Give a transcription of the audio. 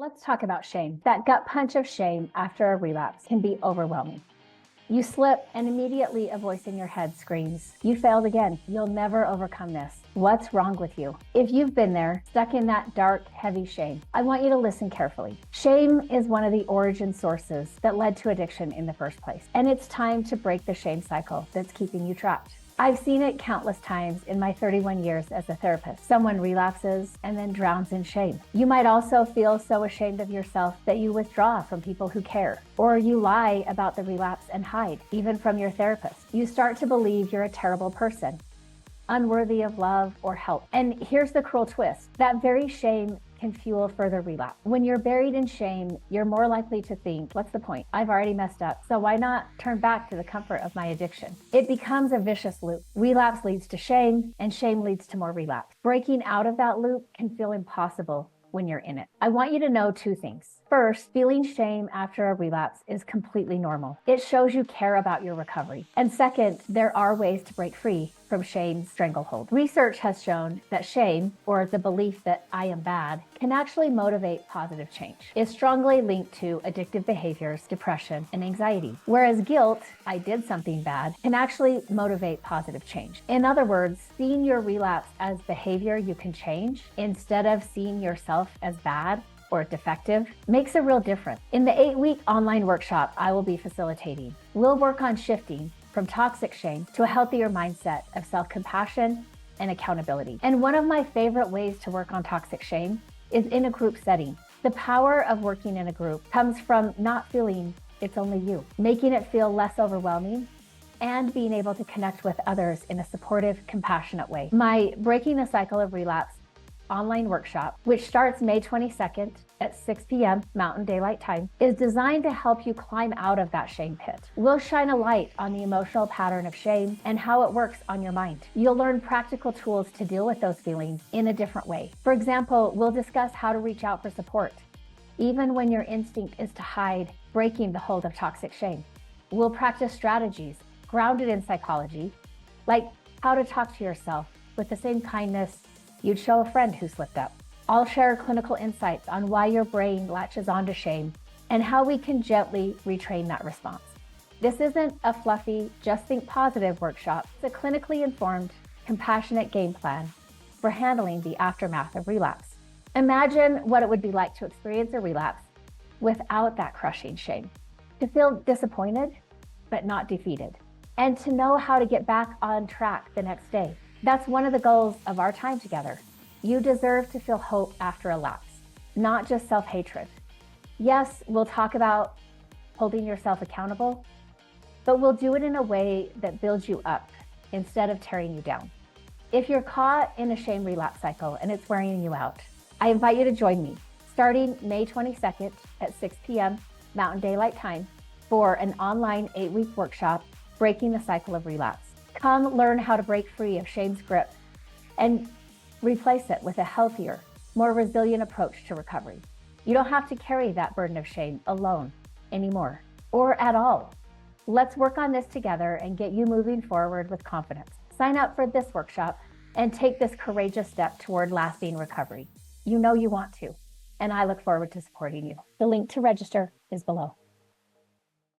Let's talk about shame. That gut punch of shame after a relapse can be overwhelming. You slip and immediately a voice in your head screams, "You failed again. You'll never overcome this. What's wrong with you?" If you've been there, stuck in that dark, heavy shame, I want you to listen carefully. Shame is one of the origin sources that led to addiction in the first place. And it's time to break the shame cycle that's keeping you trapped. I've seen it countless times in my 31 years as a therapist. Someone relapses and then drowns in shame. You might also feel so ashamed of yourself that you withdraw from people who care, or you lie about the relapse and hide, even from your therapist. You start to believe you're a terrible person, unworthy of love or help. And here's the cruel twist. That very shame can fuel further relapse. When you're buried in shame, you're more likely to think, what's the point? I've already messed up, so why not turn back to the comfort of my addiction? It becomes a vicious loop. Relapse leads to shame, and shame leads to more relapse. Breaking out of that loop can feel impossible when you're in it. I want you to know two things. First, feeling shame after a relapse is completely normal. It shows you care about your recovery. And second, there are ways to break free from shame's stranglehold. Research has shown that shame, or the belief that I am bad, can actually motivate positive change. It's strongly linked to addictive behaviors, depression, and anxiety. Whereas guilt, I did something bad, can actually motivate positive change. In other words, seeing your relapse as behavior you can change instead of seeing yourself as bad or defective makes a real difference. In the 8-week online workshop I will be facilitating, we'll work on shifting from toxic shame to a healthier mindset of self-compassion and accountability. And one of my favorite ways to work on toxic shame is in a group setting. The power of working in a group comes from not feeling it's only you, making it feel less overwhelming, and being able to connect with others in a supportive, compassionate way. My Breaking the Cycle of Relapse online workshop, which starts May 22nd at 6 p.m. Mountain Daylight Time, is designed to help you climb out of that shame pit. We'll shine a light on the emotional pattern of shame and how it works on your mind. You'll learn practical tools to deal with those feelings in a different way. For example, we'll discuss how to reach out for support, even when your instinct is to hide, breaking the hold of toxic shame. We'll practice strategies grounded in psychology, like how to talk to yourself with the same kindness you'd show a friend who slipped up. I'll share clinical insights on why your brain latches onto shame and how we can gently retrain that response. This isn't a fluffy, just think positive workshop. It's a clinically informed, compassionate game plan for handling the aftermath of relapse. Imagine what it would be like to experience a relapse without that crushing shame, to feel disappointed, but not defeated, and to know how to get back on track the next day. That's one of the goals of our time together. You deserve to feel hope after a lapse, not just self-hatred. Yes, we'll talk about holding yourself accountable, but we'll do it in a way that builds you up instead of tearing you down. If you're caught in a shame relapse cycle and it's wearing you out, I invite you to join me starting May 22nd at 6 p.m. Mountain Daylight Time for an online 8-week workshop, Breaking the Cycle of Relapse. Come learn how to break free of shame's grip and replace it with a healthier, more resilient approach to recovery. You don't have to carry that burden of shame alone anymore, or at all. Let's work on this together and get you moving forward with confidence. Sign up for this workshop and take this courageous step toward lasting recovery. You know you want to, and I look forward to supporting you. The link to register is below.